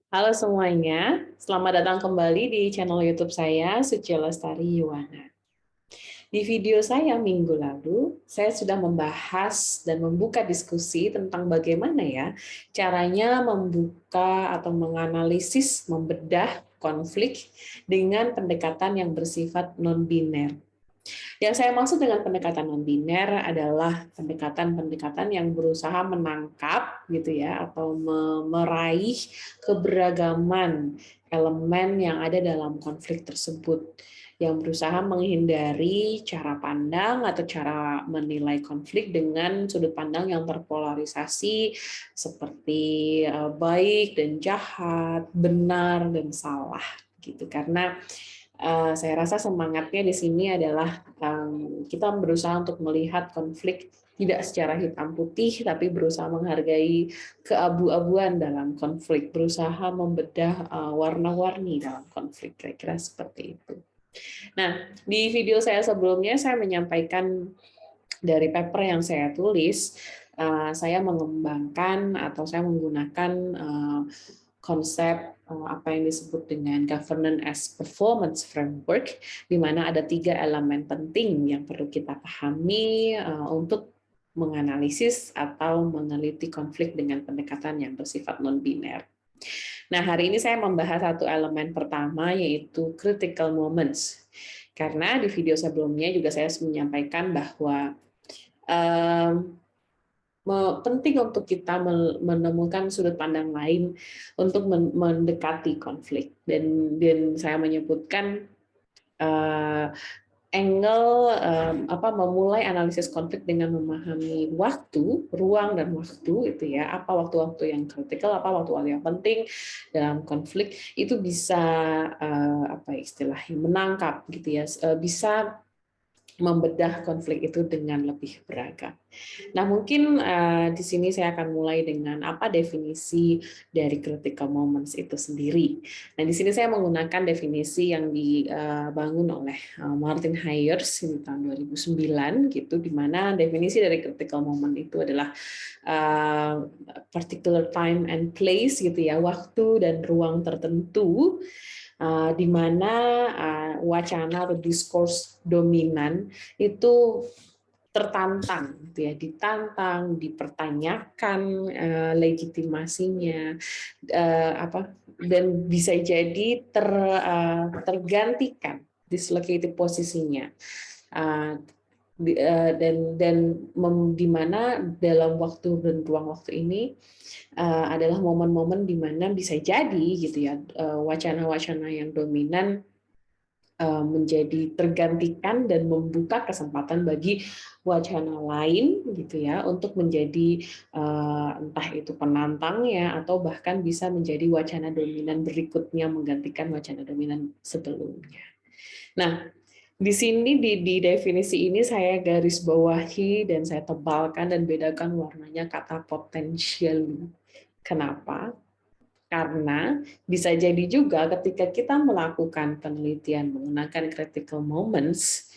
Halo semuanya, selamat datang kembali di channel YouTube saya, Suci Lestari Yuwana. Di video saya minggu lalu, saya sudah membahas dan membuka diskusi tentang bagaimana ya caranya membuka atau menganalisis, membedah konflik dengan pendekatan yang bersifat non-biner. Yang saya maksud dengan pendekatan non-biner adalah pendekatan-pendekatan yang berusaha menangkap gitu ya atau meraih keberagaman elemen yang ada dalam konflik tersebut, yang berusaha menghindari cara pandang atau cara menilai konflik dengan sudut pandang yang terpolarisasi seperti baik dan jahat, benar dan salah gitu. Karena saya rasa semangatnya di sini adalah kita berusaha untuk melihat konflik tidak secara hitam putih, tapi berusaha menghargai keabu-abuan dalam konflik, berusaha membedah warna-warni dalam konflik, kira-kira seperti itu. Nah, di video saya sebelumnya saya menyampaikan dari paper yang saya tulis, saya mengembangkan atau saya menggunakan konsep apa yang disebut dengan governance as performance framework, di mana ada 3 elemen penting yang perlu kita pahami untuk menganalisis atau meneliti konflik dengan pendekatan yang bersifat non-biner. Nah, hari ini saya membahas satu elemen pertama, yaitu critical moments. Karena di video sebelumnya juga saya menyampaikan bahwa penting untuk kita menemukan sudut pandang lain untuk mendekati konflik, dan saya menyebutkan angle memulai analisis konflik dengan memahami waktu, ruang dan waktu itu ya, apa waktu-waktu yang kritikal, apa waktu-waktu yang penting dalam konflik, itu bisa apa istilahnya menangkap gitu ya, bisa membedah konflik itu dengan lebih beragam. Nah, mungkin di sini saya akan mulai dengan apa definisi dari critical moments itu sendiri. Nah, di sini saya menggunakan definisi yang dibangun oleh Martin Hayers di tahun 2009 gitu, di mana definisi dari critical moment itu adalah particular time and place gitu ya, waktu dan ruang tertentu di mana wacana atau diskurs dominan itu tertantang, gitu ya, ditantang, dipertanyakan legitimasinya, dan bisa jadi tergantikan, dislocated posisinya. Dan di mana dalam waktu dan ruang waktu ini adalah momen-momen di mana bisa jadi gitu ya, wacana-wacana yang dominan menjadi tergantikan dan membuka kesempatan bagi wacana lain gitu ya untuk menjadi entah itu penantangnya atau bahkan bisa menjadi wacana dominan berikutnya menggantikan wacana dominan sebelumnya. Nah, di sini di definisi ini saya garis bawahi dan saya tebalkan dan bedakan warnanya kata potential. Kenapa? Karena bisa jadi juga ketika kita melakukan penelitian menggunakan critical moments,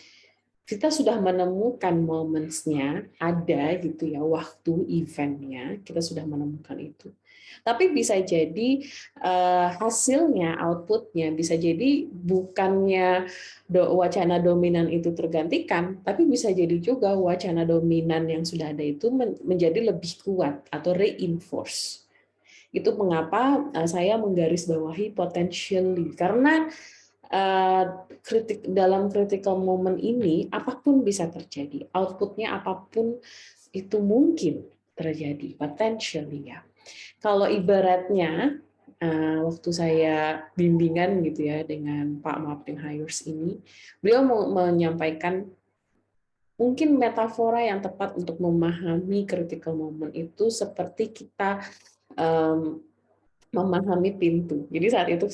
kita sudah menemukan momentsnya, ada gitu ya, waktu eventnya, kita sudah menemukan itu. Tapi bisa jadi hasilnya, outputnya, bisa jadi bukannya wacana dominan itu tergantikan, tapi bisa jadi juga wacana dominan yang sudah ada itu menjadi lebih kuat atau reinforce. Itu mengapa saya menggarisbawahi potentially, karena dalam critical moment ini apapun bisa terjadi, outputnya apapun itu mungkin terjadi potentially ya. Kalau ibaratnya waktu saya bimbingan gitu ya dengan Pak Martin Hayers ini, beliau menyampaikan mungkin metafora yang tepat untuk memahami critical moment itu seperti kita memahami pintu. Jadi saat itu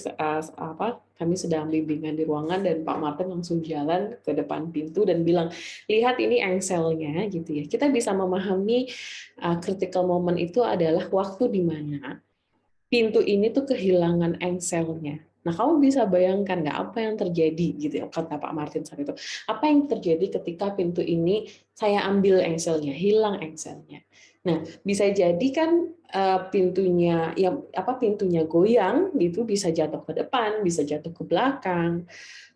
kami sedang bimbingan di ruangan dan Pak Martin langsung jalan ke depan pintu dan bilang, lihat ini engselnya gitu ya. Kita bisa memahami critical moment itu adalah waktu di mana pintu ini tuh kehilangan engselnya. Nah, kamu bisa bayangkan nggak apa yang terjadi gitu ya, kata Pak Martin saat itu. Apa yang terjadi ketika pintu ini saya ambil engselnya, hilang engselnya. Nah, bisa jadi kan pintunya goyang gitu, bisa jatuh ke depan, bisa jatuh ke belakang,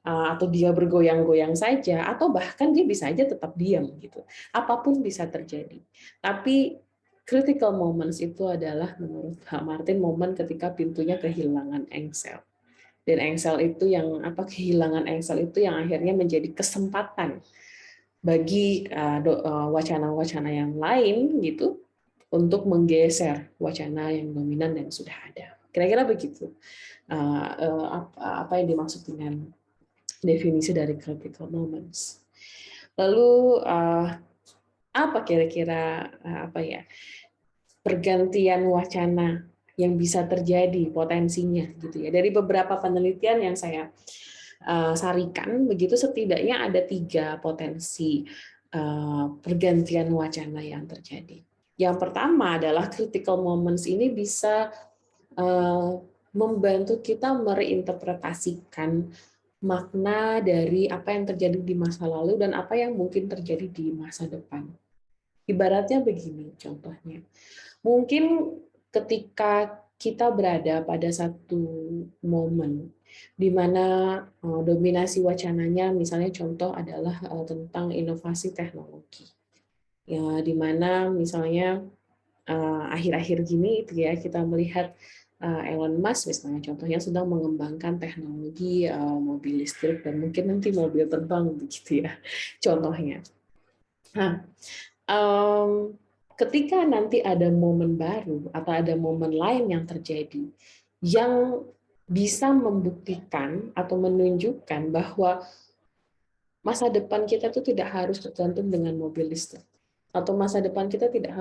atau dia bergoyang-goyang saja, atau bahkan dia bisa aja tetap diam gitu. Apapun bisa terjadi. Tapi critical moments itu adalah menurut Pak Martin momen ketika pintunya kehilangan engsel. Dan engsel itu yang kehilangan engsel itu yang akhirnya menjadi kesempatan bagi wacana-wacana yang lain gitu untuk menggeser wacana yang dominan yang sudah ada. Kira-kira begitu. Apa yang dimaksud dengan definisi dari critical moments. Lalu apa kira-kira pergantian wacana yang bisa terjadi potensinya gitu ya. Dari beberapa penelitian yang saya sarikan begitu, setidaknya ada 3 potensi pergantian wacana yang terjadi. Yang pertama adalah critical moments ini bisa membantu kita mereinterpretasikan makna dari apa yang terjadi di masa lalu dan apa yang mungkin terjadi di masa depan. Ibaratnya begini contohnya. Mungkin ketika kita berada pada satu momen di mana dominasi wacananya misalnya contoh adalah tentang inovasi teknologi. Ya, di mana misalnya akhir-akhir gini itu ya kita melihat Elon Musk misalnya contohnya sedang mengembangkan teknologi mobil listrik dan mungkin nanti mobil terbang begitu ya contohnya. Nah, ketika nanti ada momen baru atau ada momen lain yang terjadi yang bisa membuktikan atau menunjukkan bahwa masa depan kita itu tidak harus tergantung dengan mobil listrik atau masa depan kita tidak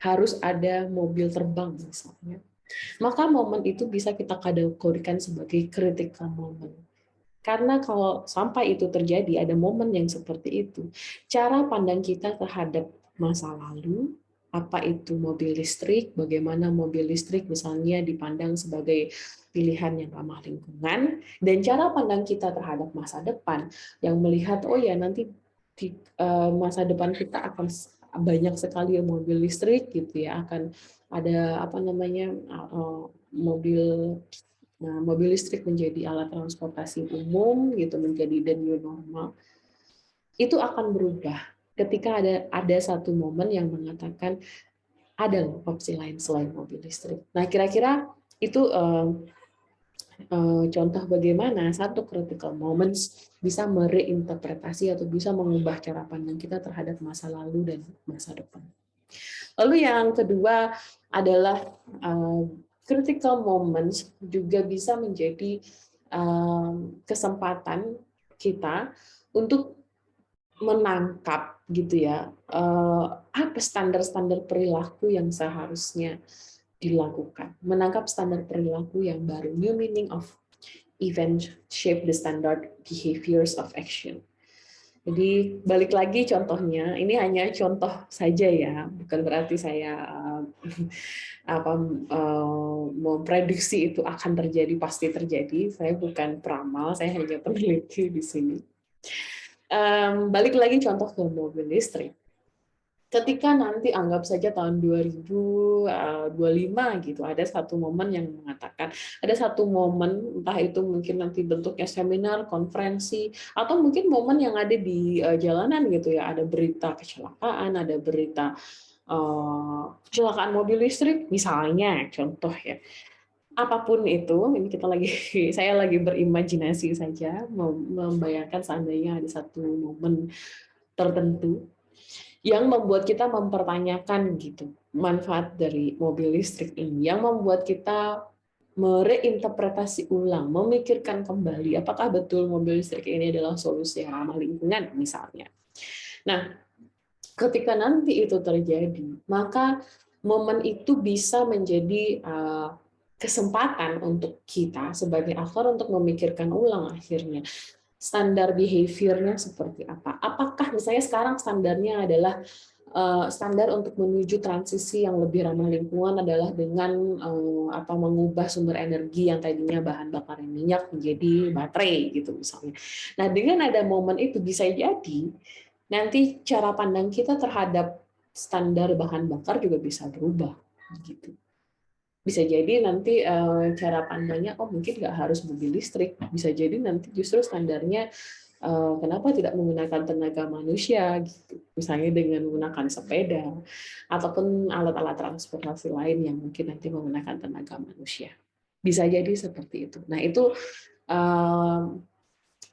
harus ada mobil terbang misalnya. Maka momen itu bisa kita kategorikan sebagai critical moment. Karena kalau sampai itu terjadi, ada momen yang seperti itu, cara pandang kita terhadap masa lalu, apa itu mobil listrik, bagaimana mobil listrik misalnya dipandang sebagai pilihan yang ramah lingkungan, dan cara pandang kita terhadap masa depan yang melihat, oh ya nanti di masa depan kita akan banyak sekali mobil listrik gitu ya, akan ada mobil. Nah, mobil listrik menjadi alat transportasi umum gitu, menjadi the new normal. Itu akan berubah ketika ada satu momen yang mengatakan ada loh opsi lain selain mobil listrik. Nah, kira-kira itu contoh bagaimana satu critical moments bisa mereinterpretasi atau bisa mengubah cara pandang kita terhadap masa lalu dan masa depan. Lalu yang kedua adalah critical moments juga bisa menjadi kesempatan kita untuk menangkap gitu ya apa standar-standar perilaku yang seharusnya dilakukan, menangkap standar perilaku yang baru, new meaning of event shape the standard behaviors of action. Jadi balik lagi contohnya, ini hanya contoh saja ya, bukan berarti saya memprediksi itu akan terjadi, pasti terjadi. Saya bukan peramal, saya hanya peneliti di sini. Balik lagi contoh ke mobil listrik. Ketika nanti anggap saja tahun 2025 gitu, ada satu momen yang mengatakan, ada satu momen, entah itu mungkin nanti bentuknya seminar, konferensi, atau mungkin momen yang ada di jalanan gitu ya, ada berita kecelakaan, ada berita kecelakaan mobil listrik, misalnya contoh ya. Apapun itu, ini saya lagi berimajinasi saja, membayangkan seandainya ada satu momen tertentu yang membuat kita mempertanyakan gitu manfaat dari mobil listrik ini, yang membuat kita mereinterpretasi ulang, memikirkan kembali apakah betul mobil listrik ini adalah solusi yang ramah lingkungan misalnya. Nah, ketika nanti itu terjadi, maka momen itu bisa menjadi kesempatan untuk kita sebagai aktor untuk memikirkan ulang akhirnya standar behavior-nya seperti apa. Apakah misalnya sekarang standarnya adalah standar untuk menuju transisi yang lebih ramah lingkungan adalah dengan mengubah sumber energi yang tadinya bahan bakar minyak menjadi baterai gitu misalnya. Nah, dengan ada momen itu bisa jadi nanti cara pandang kita terhadap standar bahan bakar juga bisa berubah gitu. Bisa jadi nanti cara pandangnya, oh mungkin nggak harus mobil listrik, bisa jadi nanti justru standarnya kenapa tidak menggunakan tenaga manusia gitu, misalnya dengan menggunakan sepeda ataupun alat-alat transportasi lain yang mungkin nanti menggunakan tenaga manusia. Bisa jadi seperti itu. Nah itu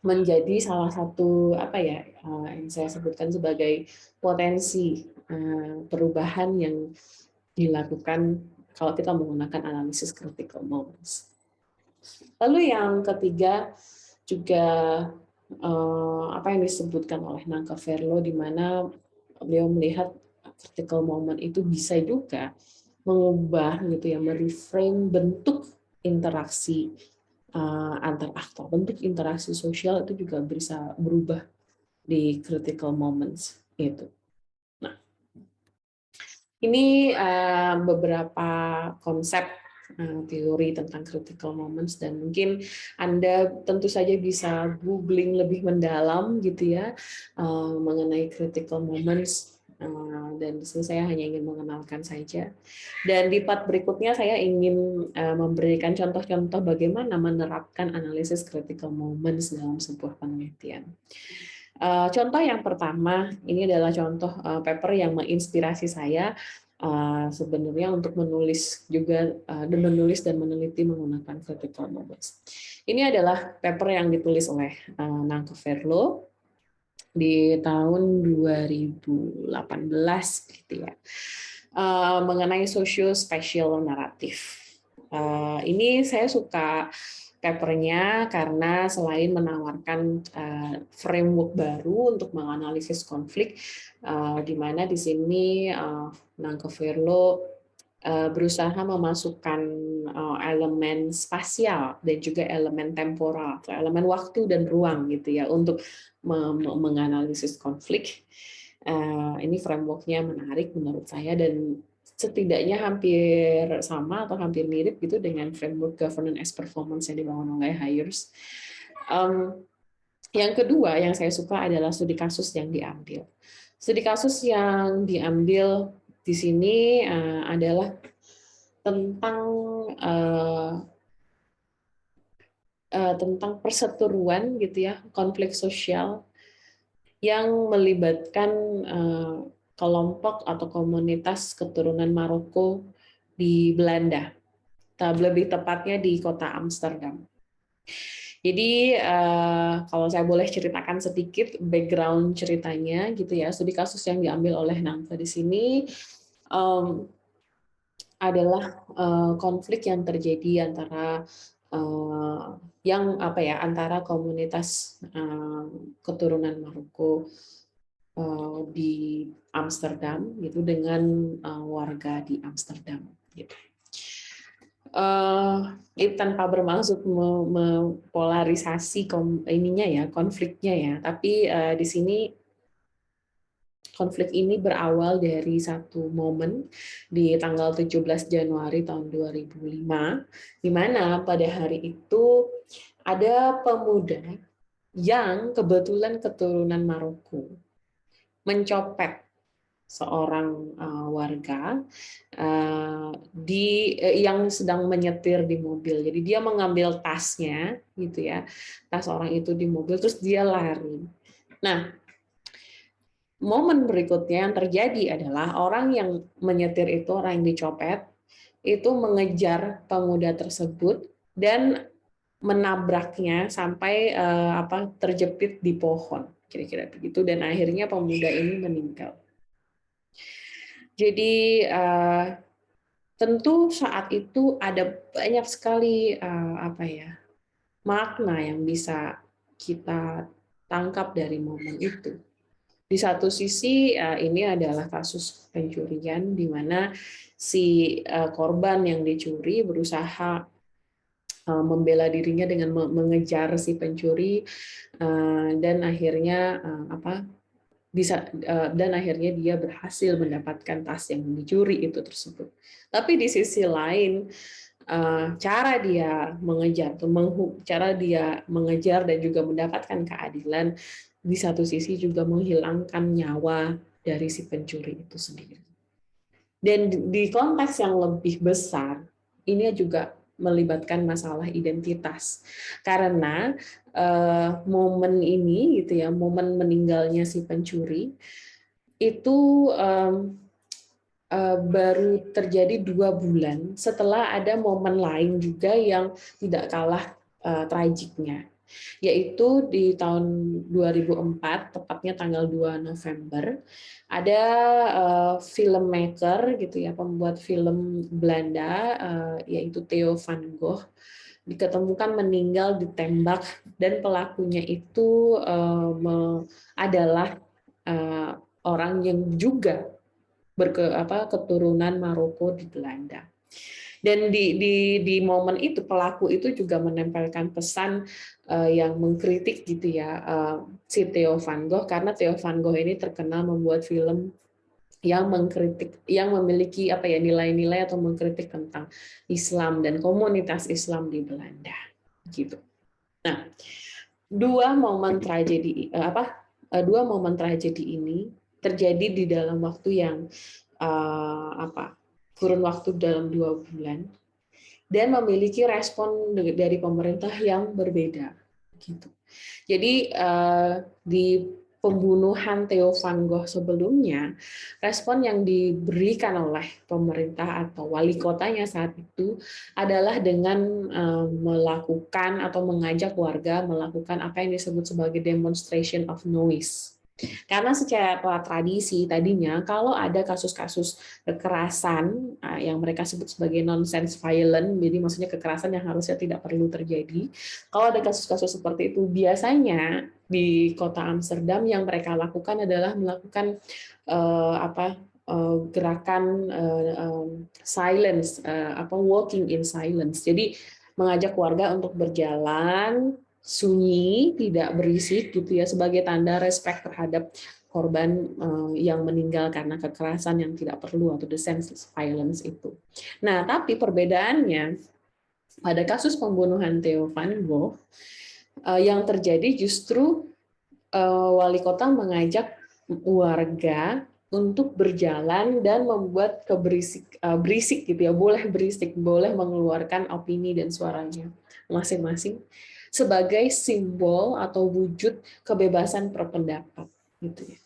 menjadi salah satu apa ya yang saya sebutkan sebagai potensi perubahan yang dilakukan kalau kita menggunakan analisis critical moments. Lalu yang ketiga juga apa yang disebutkan oleh Nancarverlo, di mana beliau melihat critical moment itu bisa juga mengubah gitu ya, mereframe bentuk interaksi antar aktor, bentuk interaksi sosial itu juga bisa berubah di critical moments itu. Nah, ini beberapa konsep teori tentang critical moments, dan mungkin Anda tentu saja bisa googling lebih mendalam gitu ya mengenai critical moments, dan di sini saya hanya ingin mengenalkan saja. Dan di part berikutnya saya ingin memberikan contoh-contoh bagaimana menerapkan analisis critical moments dalam sebuah penelitian. Contoh yang pertama, ini adalah contoh paper yang menginspirasi saya sebenarnya untuk menulis juga dan meneliti menggunakan critical moments. Ini adalah paper yang ditulis oleh Nancarverlo di tahun 2018 gitu ya, mengenai socio-spatial narrative. Ini saya suka papernya karena selain menawarkan framework baru untuk menganalisis konflik, di mana di sini Nancarverlo berusaha memasukkan elemen spasial dan juga elemen temporal, atau elemen waktu dan ruang gitu ya untuk menganalisis konflik. Ini frameworknya menarik menurut saya, dan setidaknya hampir sama atau hampir mirip gitu dengan framework governance as performance yang dibangun oleh Hires. Yang kedua yang saya suka adalah studi kasus yang diambil. Studi kasus yang diambil di sini adalah tentang perseteruan gitu ya, konflik sosial yang melibatkan kelompok atau komunitas keturunan Maroko di Belanda, lebih tepatnya di kota Amsterdam. Jadi kalau saya boleh ceritakan sedikit background ceritanya gitu ya, studi kasus yang diambil oleh Nangka di sini adalah konflik yang terjadi antara antara komunitas keturunan Maroko di Amsterdam gitu dengan warga di Amsterdam gitu. Itu tanpa bermaksud mempolarisasi konfliknya ya, tapi di sini konflik ini berawal dari satu momen di tanggal 17 Januari tahun 2005, di mana pada hari itu ada pemuda yang kebetulan keturunan Maroko mencopet seorang warga yang sedang menyetir di mobil. Jadi dia mengambil tasnya, gitu ya, tas orang itu di mobil, terus dia lari. Nah, momen berikutnya yang terjadi adalah orang yang menyetir itu, orang yang dicopet, itu mengejar pemuda tersebut dan menabraknya sampai terjepit di pohon, kira-kira begitu, dan akhirnya pemuda ini meninggal. Jadi tentu saat itu ada banyak sekali makna yang bisa kita tangkap dari momen itu. Di satu sisi ini adalah kasus pencurian di mana si korban yang dicuri berusaha membela dirinya dengan mengejar si pencuri dan akhirnya dia berhasil mendapatkan tas yang dicuri itu tersebut. Tapi di sisi lain cara dia mengejar dan juga mendapatkan keadilan di satu sisi juga menghilangkan nyawa dari si pencuri itu sendiri. Dan di konteks yang lebih besar, ini juga melibatkan masalah identitas. Karena momen ini gitu ya, momen meninggalnya si pencuri itu baru terjadi 2 bulan setelah ada momen lain juga yang tidak kalah tragiknya, yaitu di tahun 2004, tepatnya tanggal 2 November, ada filmmaker gitu ya, pembuat film Belanda, yaitu Theo van Gogh, diketemukan meninggal ditembak, dan pelakunya itu adalah orang yang juga keturunan Maroko di Belanda. Dan di momen itu pelaku itu juga menempelkan pesan yang mengkritik gitu ya si Theo van Gogh, karena Theo van Gogh ini terkenal membuat film yang mengkritik, yang memiliki nilai-nilai atau mengkritik tentang Islam dan komunitas Islam di Belanda gitu. Nah, dua momen tragedi ini terjadi di dalam waktu yang kurun waktu dalam 2 bulan, dan memiliki respon dari pemerintah yang berbeda gitu. Jadi di pembunuhan Theo van Gogh sebelumnya, respon yang diberikan oleh pemerintah atau wali kotanya saat itu adalah dengan melakukan atau mengajak warga melakukan apa yang disebut sebagai demonstration of noise. Karena secara tradisi tadinya kalau ada kasus-kasus kekerasan yang mereka sebut sebagai nonsense violent, jadi maksudnya kekerasan yang harusnya tidak perlu terjadi, kalau ada kasus-kasus seperti itu, biasanya di kota Amsterdam yang mereka lakukan adalah melakukan gerakan silence, walking in silence. Jadi mengajak warga untuk berjalan sunyi, tidak berisik gitu ya, sebagai tanda respect terhadap korban yang meninggal karena kekerasan yang tidak perlu atau the senseless violence itu. Nah, tapi perbedaannya pada kasus pembunuhan Theo van Gogh yang terjadi justru wali kota mengajak warga untuk berjalan dan membuat berisik gitu ya, boleh berisik, boleh mengeluarkan opini dan suaranya masing-masing sebagai simbol atau wujud kebebasan berpendapat gitu ya.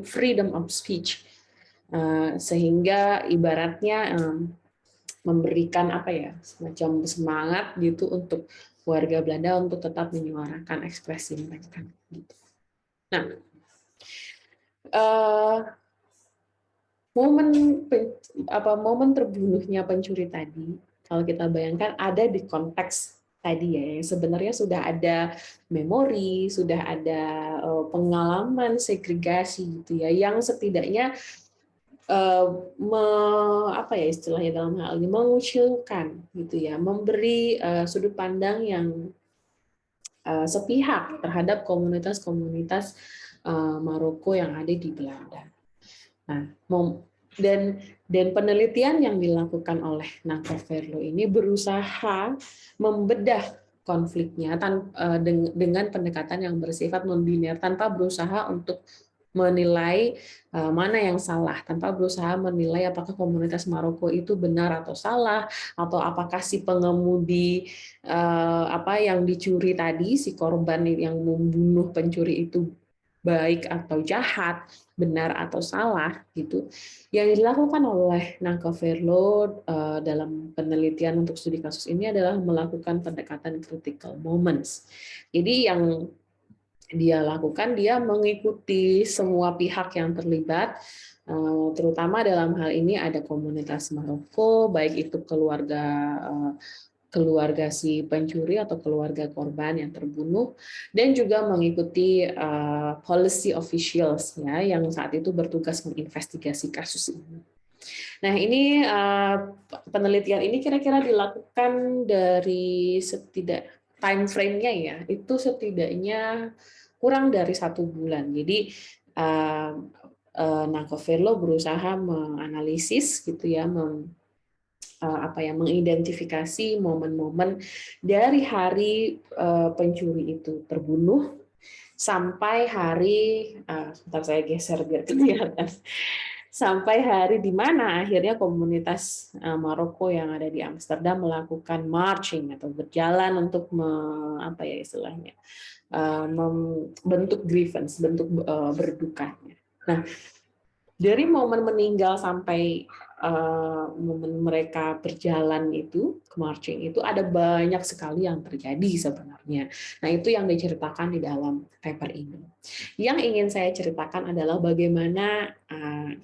Freedom of speech, sehingga ibaratnya memberikan semacam semangat gitu untuk warga Belanda untuk tetap menyuarakan ekspresi mereka gitu. Nah, momen terbunuhnya pencuri tadi, kalau kita bayangkan ada di konteks tadi ya, yang sebenarnya sudah ada memori, sudah ada pengalaman segregasi gitu ya, yang setidaknya istilahnya dalam hal ini mengucilkan gitu ya, memberi sudut pandang yang sepihak terhadap komunitas-komunitas Maroko yang ada di Belanda. Nah, dan penelitian yang dilakukan oleh Nangka Verlo ini berusaha membedah konfliknya dengan pendekatan yang bersifat non-biner, tanpa berusaha untuk menilai mana yang salah, tanpa berusaha menilai apakah komunitas Maroko itu benar atau salah, atau apakah si pengemudi yang dicuri tadi, si korban yang membunuh pencuri itu baik atau jahat, benar atau salah gitu. Yang dilakukan oleh Nangka Verlo dalam penelitian untuk studi kasus ini adalah melakukan pendekatan critical moments. Jadi yang dia lakukan, dia mengikuti semua pihak yang terlibat, terutama dalam hal ini ada komunitas Maroko, baik itu keluarga si pencuri atau keluarga korban yang terbunuh, dan juga mengikuti policy officials ya yang saat itu bertugas menginvestigasi kasus ini. Nah, ini penelitian ini kira-kira dilakukan dari time frame-nya ya, itu setidaknya kurang dari 1 bulan. Jadi Nangka Verlo berusaha menganalisis gitu ya, mengidentifikasi momen-momen dari hari pencuri itu terbunuh sampai hari, sebentar saya geser biar kelihatan, sampai hari di mana akhirnya komunitas Maroko yang ada di Amsterdam melakukan marching atau berjalan untuk apa ya istilahnya, membentuk grievance, bentuk berdukanya. Nah, dari momen meninggal sampai momen mereka berjalan itu ke marching itu ada banyak sekali yang terjadi sebenarnya. Nah, itu yang diceritakan di dalam paper ini. Yang ingin saya ceritakan adalah bagaimana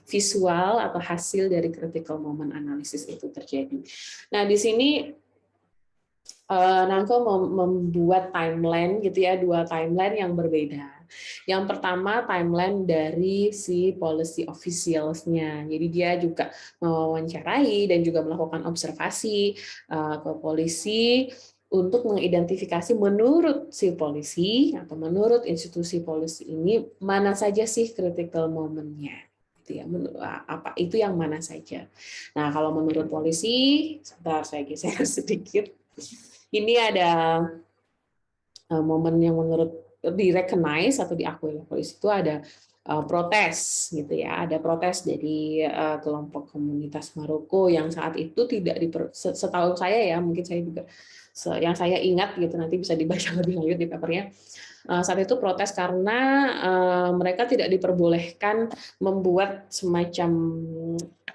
visual atau hasil dari critical moment analysis itu terjadi. Nah, di sini Nangko membuat timeline gitu ya, 2 timeline yang berbeda. Yang pertama timeline dari si policy officials-nya. Jadi dia juga mewawancarai dan juga melakukan observasi ke polisi untuk mengidentifikasi menurut si polisi atau menurut institusi polisi ini mana saja sih critical moment-nya. Gitu ya, apa itu yang mana saja. Nah, kalau menurut polisi, sebentar saya geser sedikit. Ini ada momen yang menurut di-recognize atau diakui oleh polisi itu ada protes gitu ya, ada protes dari kelompok komunitas Maroko yang saat itu tidak setahu saya ya, mungkin saya juga yang saya ingat gitu, nanti bisa dibaca lebih lanjut di papernya. Saat itu protes karena mereka tidak diperbolehkan membuat semacam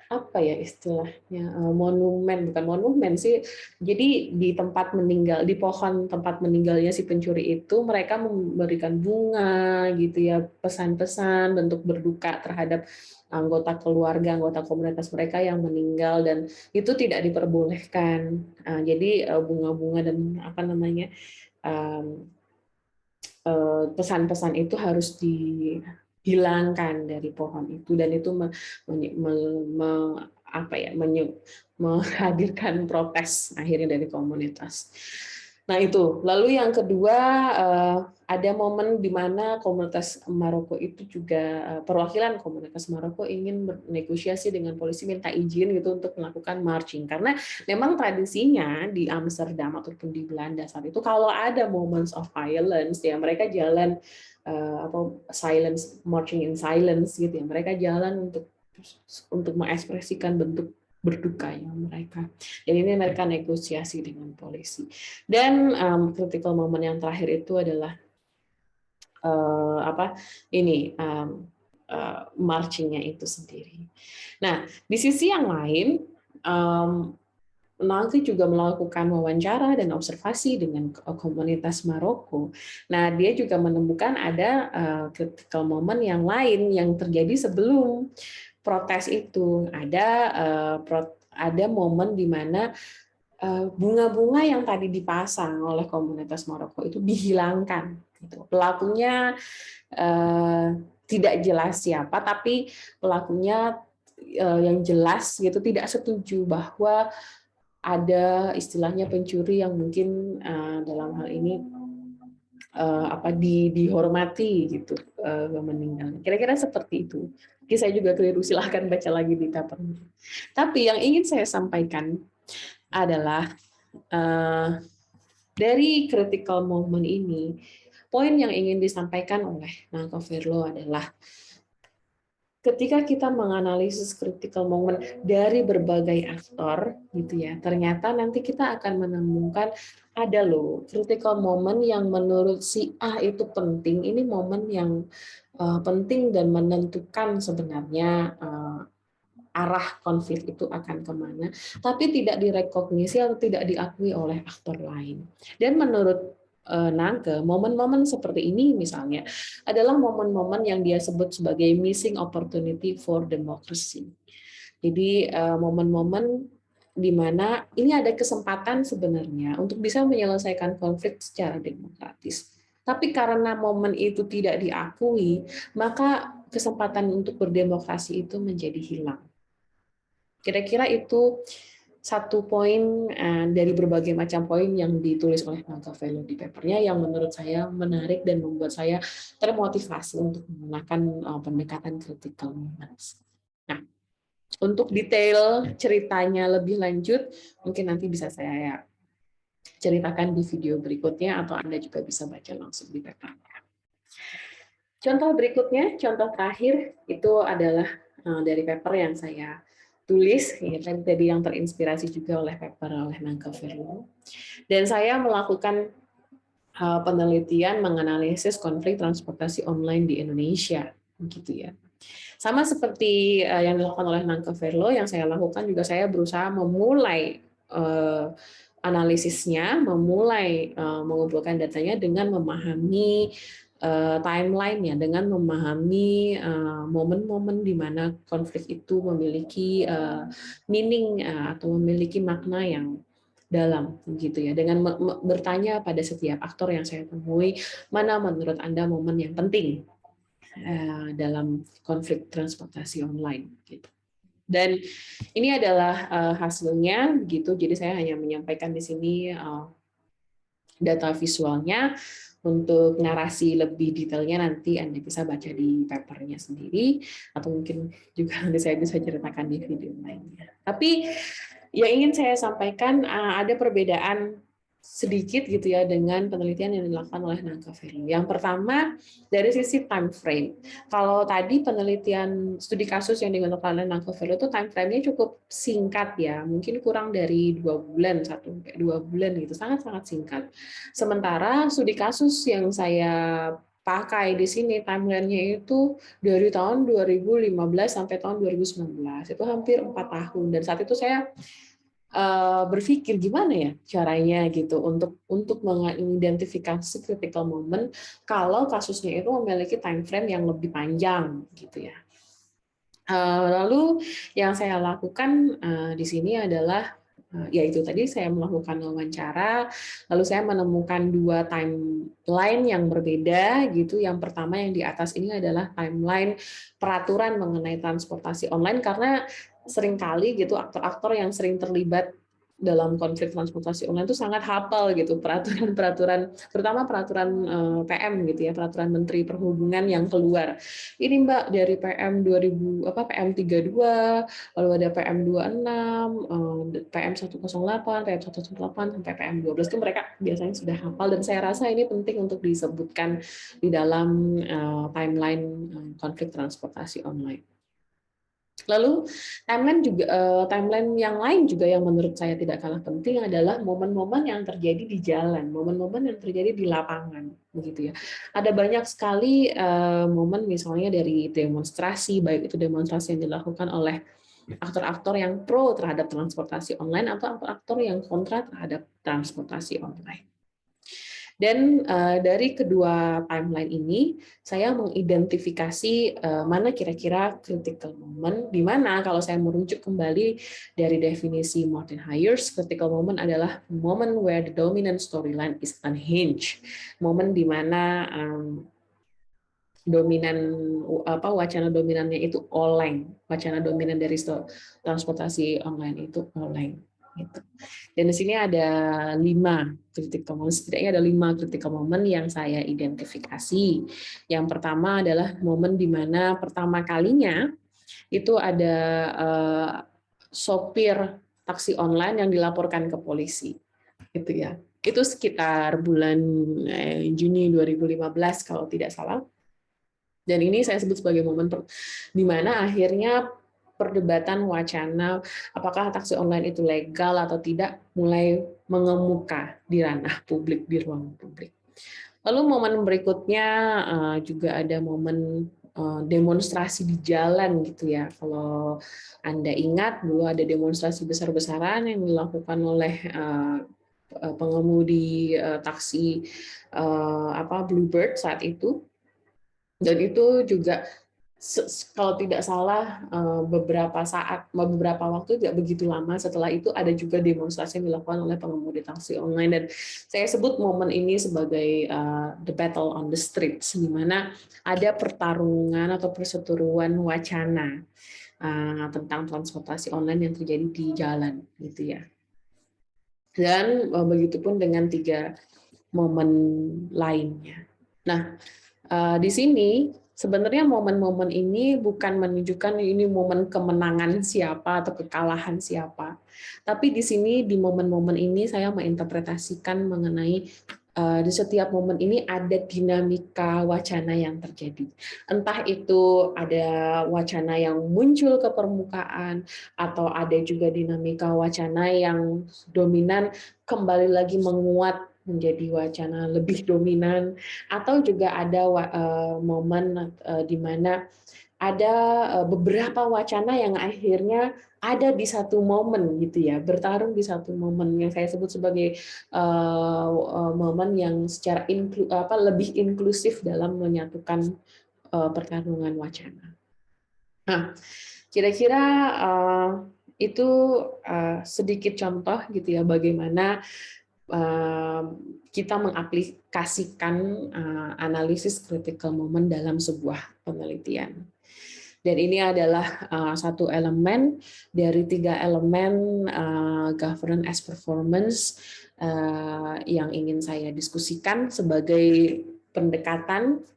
apa ya istilahnya, monumen, bukan monumen sih, jadi di tempat meninggal, di pohon tempat meninggalnya si pencuri itu mereka memberikan bunga gitu ya, pesan-pesan bentuk berduka terhadap anggota keluarga, anggota komunitas mereka yang meninggal, dan itu tidak diperbolehkan. Jadi bunga-bunga dan apa namanya, pesan-pesan itu harus dihilangkan dari pohon itu, dan itu menghadirkan protes akhirnya dari komunitas. Nah itu. Lalu yang kedua, ada momen di mana komunitas Maroko itu juga, perwakilan komunitas Maroko ingin bernegosiasi dengan polisi, minta izin gitu untuk melakukan marching, karena memang tradisinya di Amsterdam ataupun di Belanda saat itu kalau ada moments of violence ya mereka jalan atau silence, marching in silence gitu ya, mereka jalan untuk mengekspresikan bentuk berdukanya mereka. Dan ini mereka negosiasi dengan polisi. Dan critical moment yang terakhir itu adalah marchingnya itu sendiri. Nah, di sisi yang lain, Nanti juga melakukan wawancara dan observasi dengan komunitas Maroko. Nah, dia juga menemukan ada critical moment yang lain yang terjadi sebelum protes itu. Ada momen di mana bunga-bunga yang tadi dipasang oleh komunitas Maroko itu dihilangkan. Pelakunya tidak jelas siapa, tapi pelakunya yang jelas gitu tidak setuju bahwa ada istilahnya pencuri yang mungkin dalam hal ini dihormati gitu meninggal. Kira-kira seperti itu. Mungkin saya juga keliru, silahkan baca lagi di paper. Tapi yang ingin saya sampaikan adalah dari critical moment ini, poin yang ingin disampaikan oleh Nangko Verlo adalah ketika kita menganalisis critical moment dari berbagai aktor gitu ya, ternyata nanti kita akan menemukan ada loh critical moment yang menurut si A itu penting. Ini momen yang penting dan menentukan sebenarnya arah konflik itu akan kemana, tapi tidak direkognisi atau tidak diakui oleh aktor lain. Dan menurut Nangke, momen-momen seperti ini misalnya adalah momen-momen yang dia sebut sebagai missing opportunity for democracy. Jadi momen-momen di mana ini ada kesempatan sebenarnya untuk bisa menyelesaikan konflik secara demokratis. Tapi karena momen itu tidak diakui, maka kesempatan untuk berdemokrasi itu menjadi hilang. Kira-kira itu satu poin dari berbagai macam poin yang ditulis oleh Nangka Verlo di papernya yang menurut saya menarik dan membuat saya termotivasi untuk menggunakan pendekatan critical moments. Nah, untuk detail ceritanya lebih lanjut, mungkin nanti bisa saya ceritakan di video berikutnya atau Anda juga bisa baca langsung di papernya. Contoh berikutnya, contoh terakhir itu adalah dari paper yang saya tulis, ya, tadi yang terinspirasi juga oleh paper oleh Nancaverlo. Dan saya melakukan penelitian menganalisis konflik transportasi online di Indonesia, gitu ya. Sama seperti yang dilakukan oleh Nancaverlo, yang saya lakukan juga saya berusaha memulai analisisnya, memulai mengumpulkan datanya dengan memahami timeline-nya, dengan memahami momen-momen di mana konflik itu memiliki meaning atau memiliki makna yang dalam, gitu ya. Dengan bertanya pada setiap aktor yang saya temui, mana menurut Anda momen yang penting dalam konflik transportasi online, gitu. Dan ini adalah hasilnya, gitu. Jadi saya hanya menyampaikan di sini data visualnya. Untuk narasi lebih detailnya nanti Anda bisa baca di papernya sendiri, atau mungkin juga nanti saya bisa ceritakan di video lainnya. Tapi yang ingin saya sampaikan, ada perbedaan sedikit gitu ya dengan penelitian yang dilakukan oleh Nancaverlo. Yang pertama, dari sisi time frame. Kalau tadi penelitian studi kasus yang digunakan oleh Nancaverlo itu time frame-nya cukup singkat ya, mungkin kurang dari 2 bulan, 1-2 bulan gitu, sangat-sangat singkat. Sementara studi kasus yang saya pakai di sini timeline-nya itu dari tahun 2015 sampai tahun 2019, itu hampir 4 tahun. Dan saat itu saya berpikir gimana ya caranya gitu untuk mengidentifikasi critical moment kalau kasusnya itu memiliki time frame yang lebih panjang gitu ya. Lalu yang saya lakukan di sini adalah yaitu tadi saya melakukan wawancara, lalu saya menemukan 2 timeline yang berbeda gitu. Yang pertama yang di atas ini adalah timeline peraturan mengenai transportasi online, karena seringkali gitu aktor-aktor yang sering terlibat dalam konflik transportasi online itu sangat hafal gitu peraturan-peraturan, terutama peraturan PM gitu ya, peraturan Menteri Perhubungan yang keluar. Ini Mbak dari PM 2000 PM 32, lalu ada PM 26, PM 108, PM 108 sampai PM 12 itu mereka biasanya sudah hafal, dan saya rasa ini penting untuk disebutkan di dalam timeline konflik transportasi online. Lalu timeline yang lain juga yang menurut saya tidak kalah penting adalah momen-momen yang terjadi di jalan, momen-momen yang terjadi di lapangan, begitu ya. Ada banyak sekali momen misalnya dari demonstrasi, baik itu demonstrasi yang dilakukan oleh aktor-aktor yang pro terhadap transportasi online atau aktor-aktor yang kontra terhadap transportasi online. Dan dari kedua timeline ini, saya mengidentifikasi mana kira-kira critical moment, di mana kalau saya merujuk kembali dari definisi Martin Hires, critical moment adalah moment where the dominant storyline is unhinged, momen di mana wacana dominannya itu oleng, wacana dominan dari transportasi online itu oleng. Gitu. Dan di sini ada 5 critical moment, setidaknya ada 5 critical moment yang saya identifikasi. Yang pertama adalah momen di mana pertama kalinya itu ada sopir taksi online yang dilaporkan ke polisi, gitu ya. Itu sekitar bulan Juni 2015 kalau tidak salah. Dan ini saya sebut sebagai momen di mana akhirnya perdebatan wacana apakah taksi online itu legal atau tidak mulai mengemuka di ranah publik, di ruang publik. Lalu momen berikutnya juga ada momen demonstrasi di jalan gitu ya. Kalau Anda ingat dulu ada demonstrasi besar-besaran yang dilakukan oleh pengemudi taksi Bluebird saat itu. Dan itu juga kalau tidak salah beberapa waktu, tidak begitu lama setelah itu ada juga demonstrasi yang dilakukan oleh pengemudi taksi online, dan saya sebut momen ini sebagai the battle on the streets, di mana ada pertarungan atau perseteruan wacana tentang transportasi online yang terjadi di jalan, gitu ya. Dan begitupun dengan 3 momen lainnya. Nah, di sini sebenarnya momen-momen ini bukan menunjukkan ini momen kemenangan siapa atau kekalahan siapa. Tapi di sini di momen-momen ini saya menginterpretasikan mengenai Di setiap momen ini ada dinamika wacana yang terjadi. Entah itu ada wacana yang muncul ke permukaan, atau ada juga dinamika wacana yang dominan kembali lagi menguat menjadi wacana lebih dominan, atau juga ada momen di mana ada beberapa wacana yang akhirnya ada di satu momen gitu ya, bertarung di satu momen yang saya sebut sebagai momen yang secara lebih inklusif dalam menyatukan pertarungan wacana. Nah, kira-kira itu sedikit contoh gitu ya bagaimana kita mengaplikasikan analisis critical moment dalam sebuah penelitian. Dan ini adalah satu elemen dari 3 elemen governance as performance yang ingin saya diskusikan sebagai pendekatan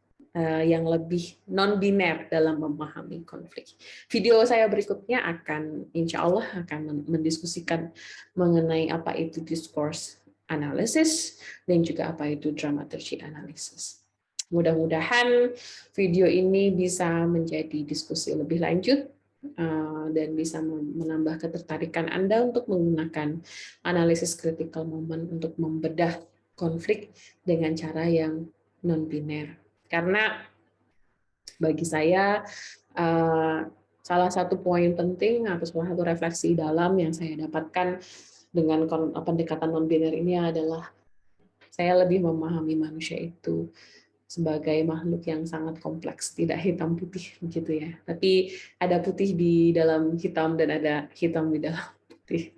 yang lebih non-biner dalam memahami konflik. Video saya berikutnya akan, insya Allah, akan mendiskusikan mengenai apa itu discourse analysis dan juga apa itu dramaturgy analysis. Mudah-mudahan video ini bisa menjadi diskusi lebih lanjut dan bisa menambah ketertarikan Anda untuk menggunakan analisis critical moment untuk membedah konflik dengan cara yang non-biner. Karena bagi saya salah satu poin penting atau salah satu refleksi dalam yang saya dapatkan dengan pendekatan non-biner ini adalah saya lebih memahami manusia itu sebagai makhluk yang sangat kompleks, tidak hitam putih begitu ya. Tapi ada putih di dalam hitam dan ada hitam di dalam putih.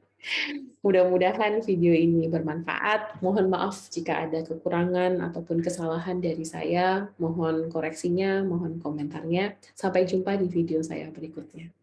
Mudah-mudahan video ini bermanfaat. Mohon maaf jika ada kekurangan ataupun kesalahan dari saya. Mohon koreksinya, mohon komentarnya. Sampai jumpa di video saya berikutnya.